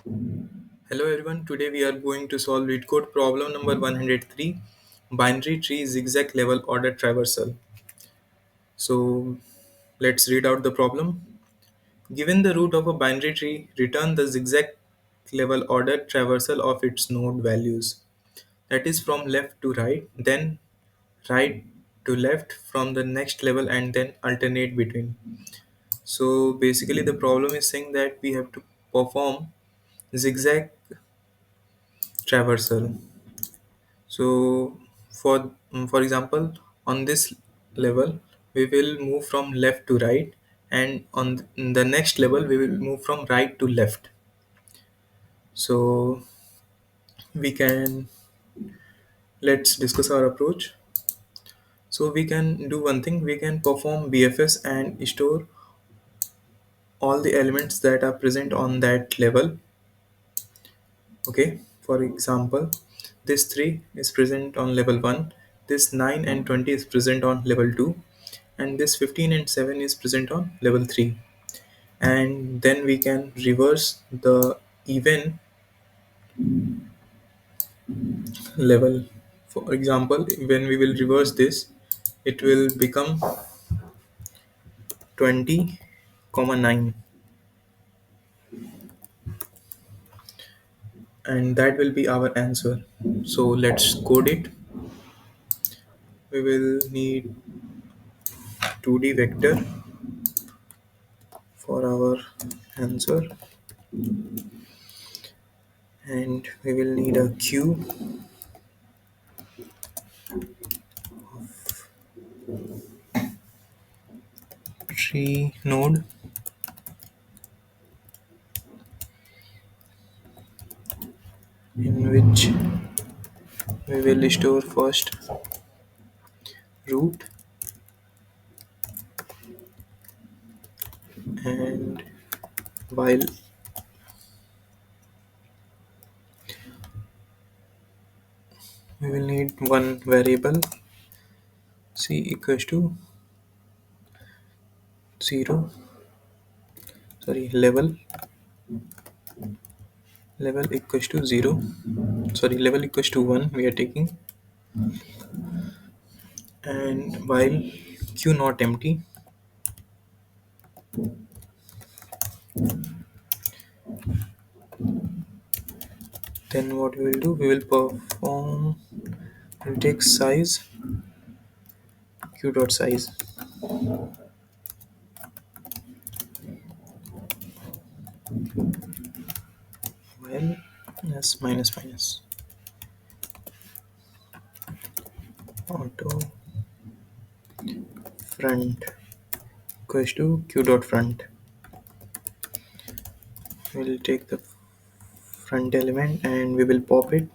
Hello everyone, today we are going to solve Leetcode problem number 103, binary tree zigzag level order traversal. So let's read out the problem. Given the root of a binary tree, return the zigzag level order traversal of its node values. That is from left to right, then right to left from the next level and then alternate between. So basically the problem is saying that we have to perform zigzag traversal. So for example, on this level, we will move from left to right, and on the next level, we will move from right to left. So we can let's discuss our approach. So we can do one thing. We can perform BFS and store all the elements that are present on that level. Okay. For example, this 3 is present on level 1, this 9 and 20 is present on level 2, and this 15 and 7 is present on level 3. And then we can reverse the even level. For example, when we will reverse this, it will become 20 comma 9, and that will be our answer. So let's code it. We will need 2D vector for our answer, and we will need a queue tree node in which we will store first root, and while we will need one variable c equals to 0, sorry, level equals to 0, sorry, level equals to 1 we are taking, and while q not empty, then what we will do, we will perform, we'll take size q dot size, while s minus minus auto front equals to q dot front. We'll take the front element and we will pop it,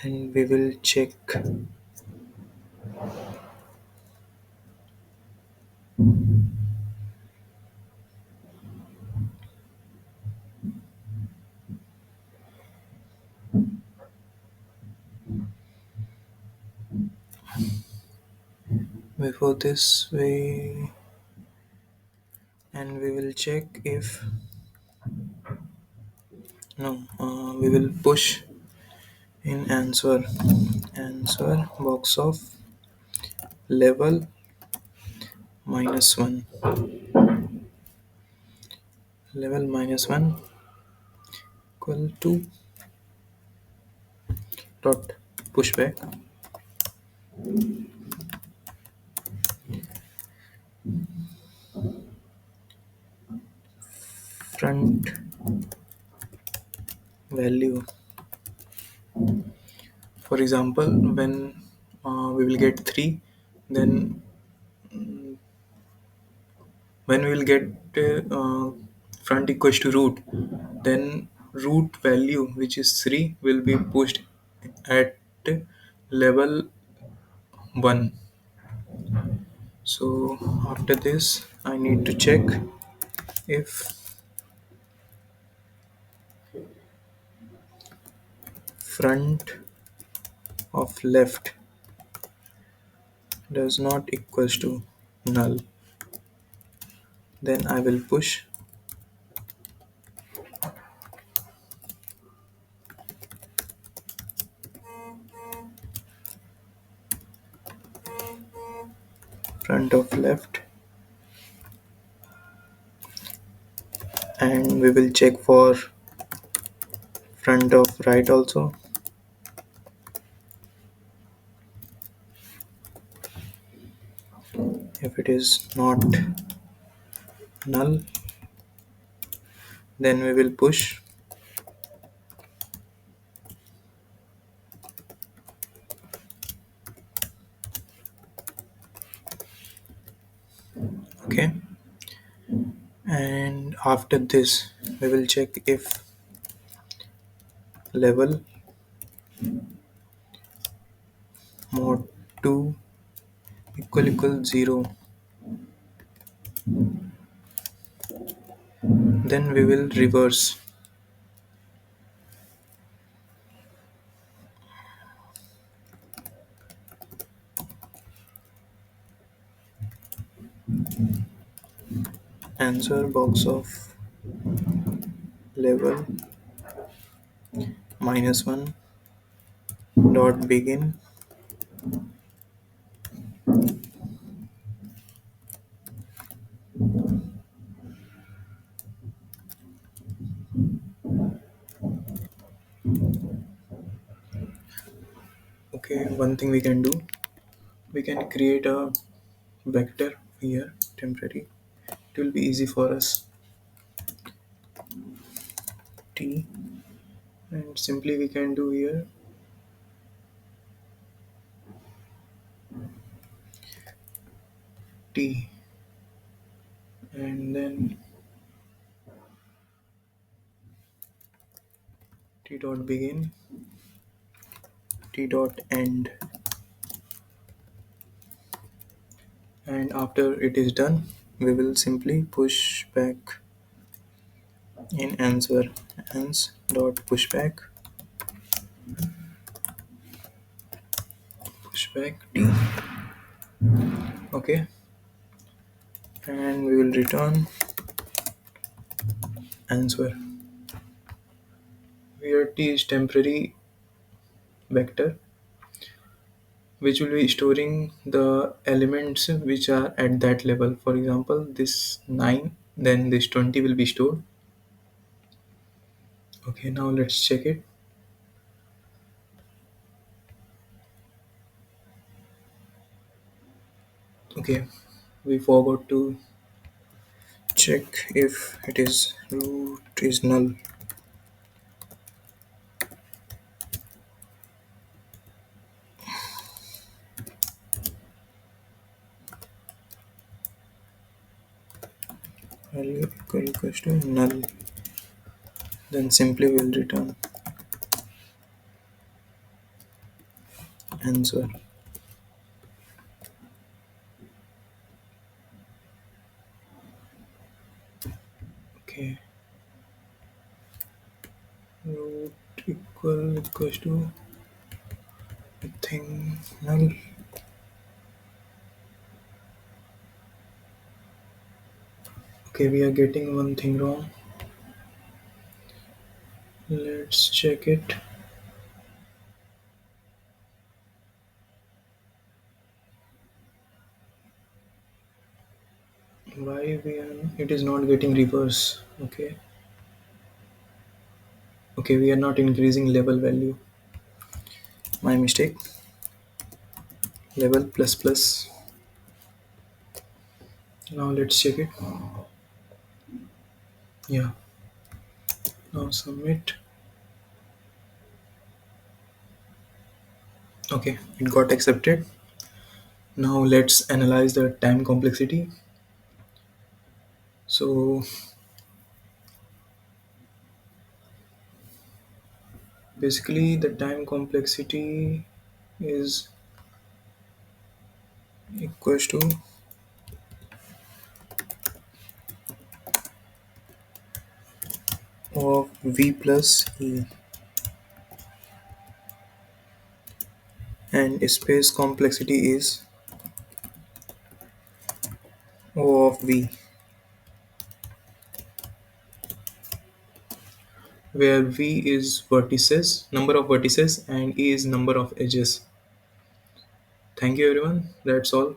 and we will check before this way, and we will check if no, we will push in answer box of level -1, level -1 equal to dot pushback front value. For example, when we will get 3, then when we will get front equals to root, then root value which is 3 will be pushed at level 1. So after this I need to check if front of left does not equals to null. Then I will push front of left, and we will check for front of right also. If it is not null, then we will push. Okay, and after this we will check if level mod 2 equal 0, then we will reverse. Answer box of level -1 dot begin. Okay, one thing we can do, we can create a vector here, temporary. It will be easy for us. T, and simply we can do here T, and then T dot begin, T dot end, and after it is done we will simply push back in answer, ans dot pushback, pushback T. Okay, and we will return answer. Here T is temporary vector which will be storing the elements which are at that level. For example, this 9, then this 20 will be stored. Okay, now let's check it. Okay, we forgot to check if it is root is null. Value equals to null, then simply we'll return answer. Okay, root equals to I think null. Okay, we are getting one thing wrong. Let's check it. Why we are it is not getting reverse. Okay, okay, we are not increasing level value. My mistake. Level plus plus. Now let's check it. Yeah. Now submit. Okay, it got accepted. Now let's analyze the time complexity. So basically the time complexity is equals to O of V plus E, and space complexity is O of V. where V is vertices, number of vertices, and E is number of edges. Thank you everyone. That's all.